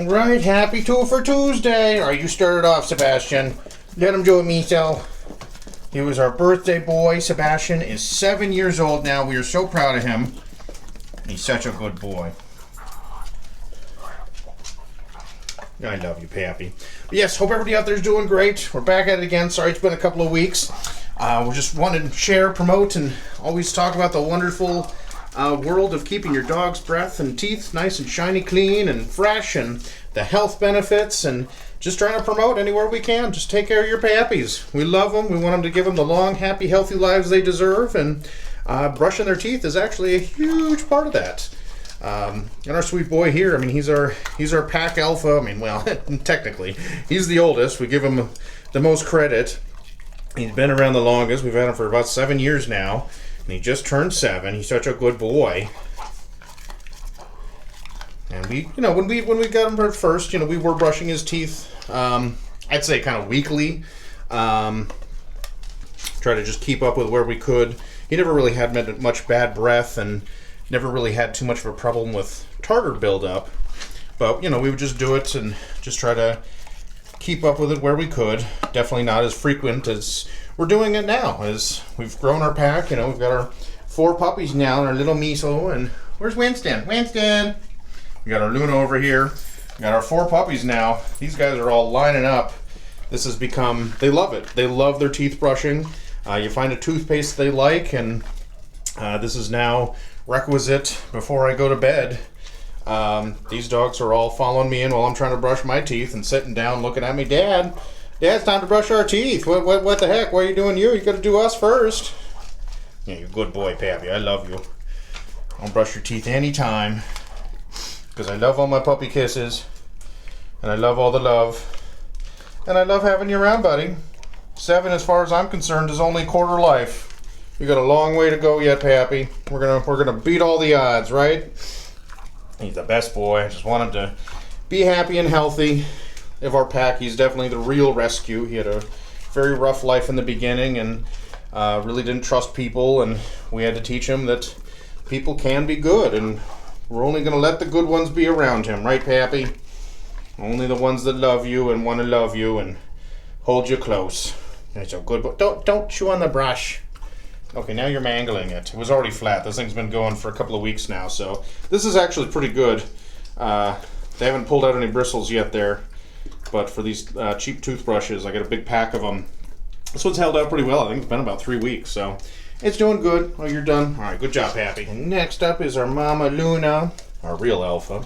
Right, happy Toofer Tuesday. All right, you started off, Sebastian. Let him do it, Miso. He was our birthday boy. Sebastian is 7 years old now. We are so proud of him. He's such a good boy. I love you, Pappy. But yes, hope everybody out there is doing great. We're back at it again. Sorry it's been a couple of weeks. We just wanted to share, promote, and always talk about the wonderful world of keeping your dog's breath and teeth nice and shiny, clean, and fresh, and the health benefits, and just trying to promote anywhere we can. Just take care of your Pappies. We love them. We want them to give them the long, happy, healthy lives they deserve, and brushing their teeth is actually a huge part of that. And our sweet boy here, I mean, he's our pack alpha. I mean, well, technically, he's the oldest. We give him the most credit. He's been around the longest. We've had him for about 7 years now, and he just turned 7. He's such a good boy. And we, when we got him first, we were brushing his teeth. I'd say kind of weekly. Try to just keep up with where we could. He never really had much bad breath, and never really had too much of a problem with tartar buildup. But, we would just do it and just try to keep up with it where we could. Definitely not as frequent as we're doing it now, as we've grown our pack. We've got our 4 puppies now and our little Miso. And where's Winston? Winston! We got our Luna over here. We got our 4 puppies now. These guys are all lining up. This has become, they love it. They love their teeth brushing. You find a toothpaste they like, and this is now requisite before I go to bed. These dogs are all following me in while I'm trying to brush my teeth and sitting down looking at me. Dad, it's time to brush our teeth. What the heck? Why are you doing you? You got to do us first. Yeah, you're a good boy, Pappy. I love you. I'll brush your teeth anytime because I love all my puppy kisses, and I love all the love, and I love having you around, buddy. 7, as far as I'm concerned, is only quarter life. You got a long way to go yet, Pappy. We're gonna beat all the odds, right? He's the best boy. I just want him to be happy and healthy. Of our pack, he's definitely the real rescue. He had a very rough life in the beginning, and really didn't trust people, and we had to teach him that people can be good, and we're only gonna let the good ones be around him, right, Pappy? Only the ones that love you and want to love you and hold you close. He's a good boy. Don't chew on the brush. Okay, now you're mangling it. It was already flat. This thing's been going for a couple of weeks now, so this is actually pretty good. They haven't pulled out any bristles yet there, but for these cheap toothbrushes, I got a big pack of them. This one's held out pretty well. I think it's been about 3 weeks, so it's doing good. Oh, you're done? All right, good job, Pappy. And next up is our Mama Luna, our real alpha.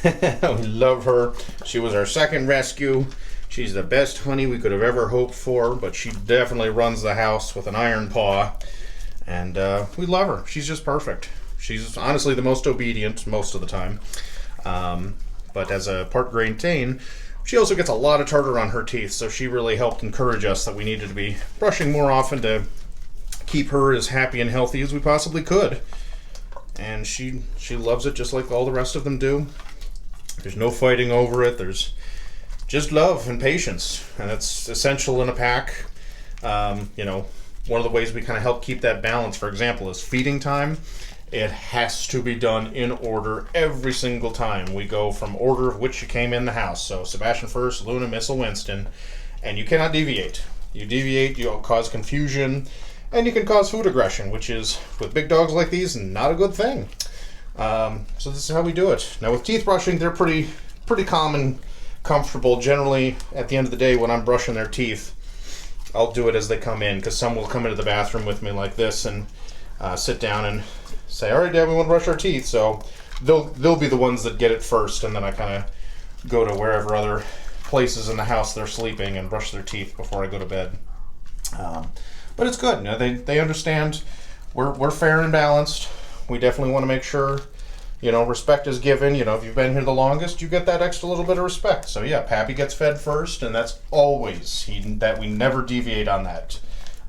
We love her. She was our second rescue. She's the best honey we could have ever hoped for, but she definitely runs the house with an iron paw. And we love her. She's just perfect. She's honestly the most obedient most of the time. But as a part Great Dane, she also gets a lot of tartar on her teeth, so she really helped encourage us that we needed to be brushing more often to keep her as happy and healthy as we possibly could. And she loves it just like all the rest of them do. There's no fighting over it. There's just love and patience, and it's essential in a pack. One of the ways we kind of help keep that balance, for example, is feeding time. It has to be done in order every single time. We go from order of which you came in the house. So Sebastian first, Luna, Missile, Winston, and you cannot deviate. You deviate, you'll cause confusion, and you can cause food aggression, which is, with big dogs like these, not a good thing. So this is how we do it. Now with teeth brushing, they're pretty calm and comfortable. Generally, at the end of the day, when I'm brushing their teeth, I'll do it as they come in, because some will come into the bathroom with me like this and sit down and say, all right, Dad, we want to brush our teeth. So they'll be the ones that get it first, and then I kind of go to wherever other places in the house they're sleeping and brush their teeth before I go to bed. But it's good. They understand we're fair and balanced. We definitely want to make sure respect is given. If you've been here the longest, you get that extra little bit of respect. So yeah, Pappy gets fed first, and that's always that we never deviate on that.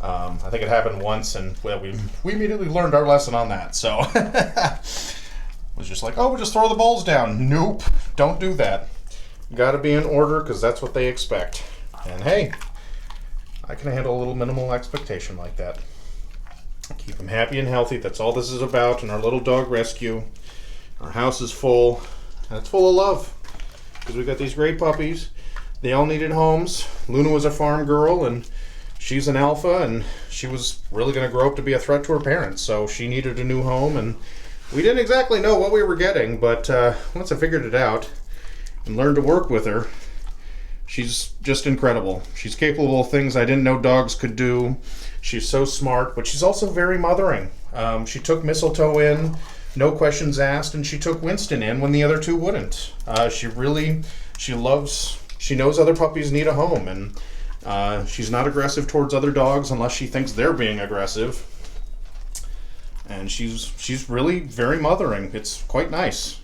I think it happened once, and we immediately learned our lesson on that. So it was just like, we'll just throw the bowls down. Nope, don't do that. You got to be in order, because that's what they expect. And hey, I can handle a little minimal expectation like that. Keep them happy and healthy. That's all this is about in our little dog rescue. Our house is full, and it's full of love. because we got these great puppies. They all needed homes. Luna was a farm girl, and she's an alpha, and she was really going to grow up to be a threat to her parents, so she needed a new home, and we didn't exactly know what we were getting, but once I figured it out and learned to work with her, she's just incredible. She's capable of things I didn't know dogs could do. She's so smart, but she's also very mothering. She took Mistletoe in, no questions asked, and she took Winston in when the other two wouldn't. She knows other puppies need a home, and she's not aggressive towards other dogs unless she thinks they're being aggressive. And she's really very mothering. It's quite nice.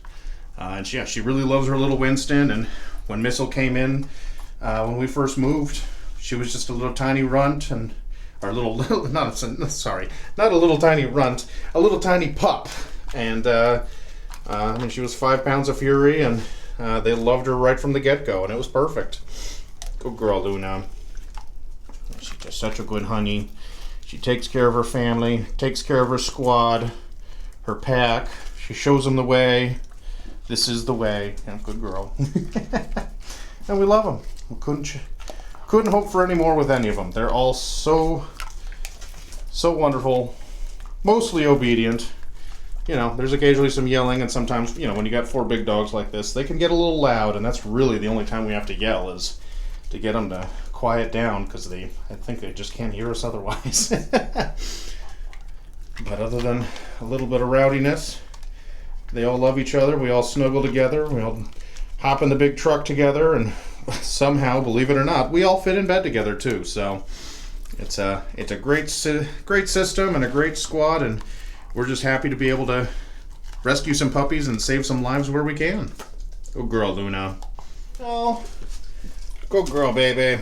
And she really loves her little Winston. And when Missile came in, when we first moved, she was just a little tiny runt, and or not a little tiny runt, a little tiny pup. And she was 5 pounds of fury, and they loved her right from the get-go, and it was perfect. Good girl, Luna. She's just such a good honey. She takes care of her family, takes care of her squad, her pack. She shows them the way. This is the way. Yeah, good girl. And we love them. We couldn't hope for any more with any of them. They're all so wonderful, mostly obedient. You know, there's occasionally some yelling, and sometimes, when you got 4 big dogs like this, they can get a little loud, and that's really the only time we have to yell, is to get them to quiet down, because I think they just can't hear us otherwise. But other than a little bit of rowdiness, they all love each other. We all snuggle together. We all hop in the big truck together, and somehow, believe it or not, we all fit in bed together too. So it's a great system and a great squad, and we're just happy to be able to rescue some puppies and save some lives where we can. Good girl, Luna. Oh, good girl, baby.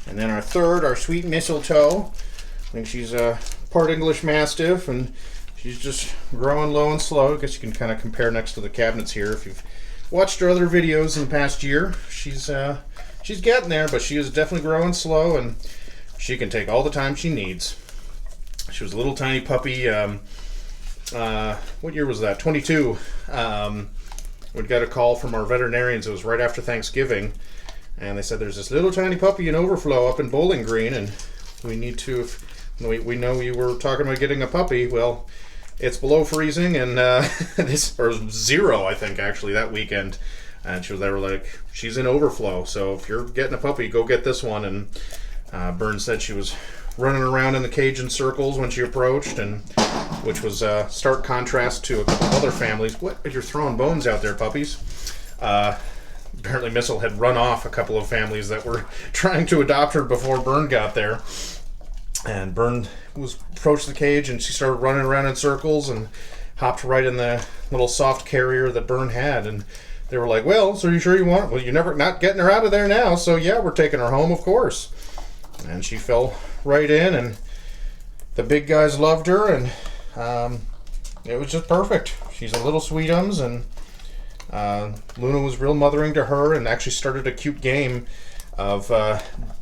And then our sweet Mistletoe. I think she's a part English Mastiff, and she's just growing low and slow. I guess you can kind of compare next to the cabinets here. If you've watched her other videos in the past year, she's getting there, but she is definitely growing slow, and she can take all the time she needs. She was a little tiny puppy. What year was that? 22. We got a call from our veterinarians. It was right after Thanksgiving, and they said there's this little tiny puppy in overflow up in Bowling Green, and we need to. We know you were talking about getting a puppy. Well, it's below freezing, and or 0, I think, actually, that weekend. And they were like, she's in overflow, so if you're getting a puppy, go get this one. And Byrne said she was running around in the cage in circles when she approached, and which was stark contrast to a couple other families. What? You're throwing bones out there, puppies. Apparently Missile had run off a couple of families that were trying to adopt her before Byrne got there. And Byrne approached the cage, and she started running around in circles and hopped right in the little soft carrier that Byrne had. And they were like, well, so are you sure you want it? Well, you're not getting her out of there now, so yeah, we're taking her home, of course. And she fell right in, and the big guys loved her, and it was just perfect. She's a little sweetums, and Luna was real mothering to her, and actually started a cute game of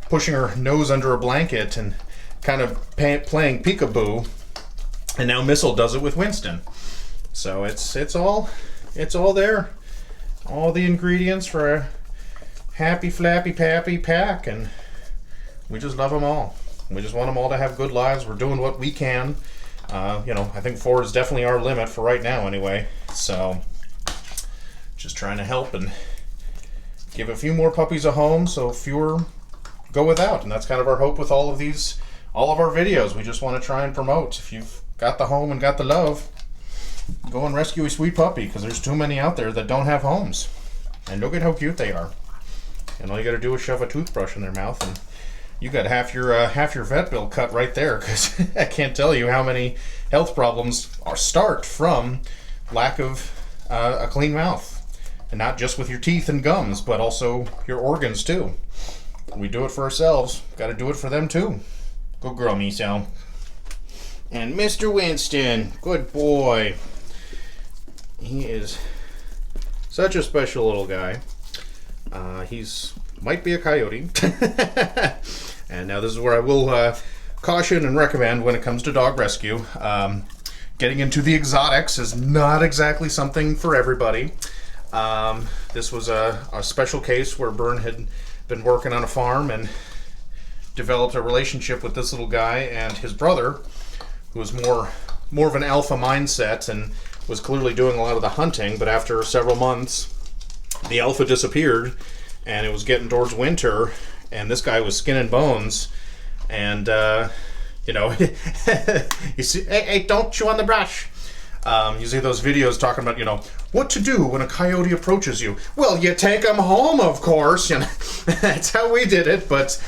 pushing her nose under a blanket and kind of playing peekaboo, and now Missile does it with Winston. So it's all there, all the ingredients for a happy Flappy Pappy pack, and we just love them all. We just want them all to have good lives. We're doing what we can. I think 4 is definitely our limit for right now, anyway. So just trying to help and give a few more puppies a home, so fewer go without, and that's kind of our hope with all of our videos. We just want to try and promote. If you've got the home and got the love, go and rescue a sweet puppy, because there's too many out there that don't have homes. And look at how cute they are. And all you got to do is shove a toothbrush in their mouth, and you got half your vet bill cut right there, because I can't tell you how many health problems start from lack of a clean mouth. And not just with your teeth and gums, but also your organs too. We do it for ourselves. Got to do it for them too. Good girl, Miso. And Mr. Winston, good boy. He is such a special little guy. He's might be a coyote. And now this is where I will caution and recommend when it comes to dog rescue. Getting into the exotics is not exactly something for everybody. This was a special case where Bern had been working on a farm and developed a relationship with this little guy and his brother, who was more of an alpha mindset and was clearly doing a lot of the hunting. But after several months, the alpha disappeared, and it was getting towards winter, and this guy was skin and bones. And you know, you see, hey, don't chew on the brush. You see those videos talking about, you know, what to do when a coyote approaches you. Well, you take him home, of course. You know, that's how we did it. But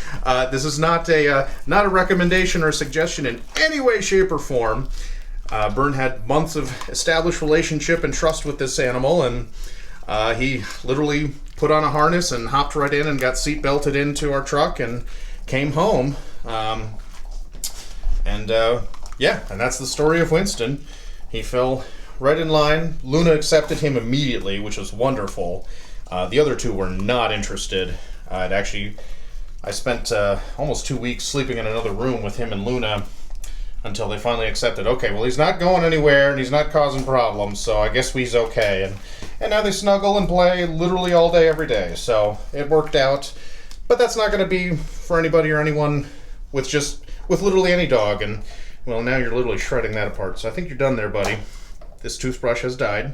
this is not a recommendation or suggestion in any way, shape, or form. Bern had months of established relationship and trust with this animal, and he literally put on a harness and hopped right in and got seat belted into our truck and came home. Yeah, and that's the story of Winston. He fell right in line. Luna accepted him immediately, which was wonderful. The other two were not interested. I spent almost 2 weeks sleeping in another room with him and Luna until they finally accepted, okay, well, he's not going anywhere and he's not causing problems, so I guess he's okay. And now they snuggle and play literally all day, every day. So it worked out. But that's not going to be for anybody or anyone with literally any dog. And, well, now you're literally shredding that apart. So I think you're done there, buddy. This toothbrush has died.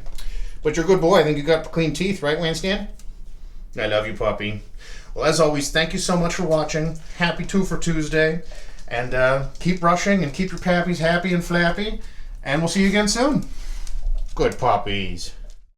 But you're a good boy. I think you got clean teeth, right, Winston? I love you, puppy. Well, as always, thank you so much for watching. Happy Toofer Tuesday. And keep brushing and keep your pappies happy and flappy. And we'll see you again soon. Good puppies.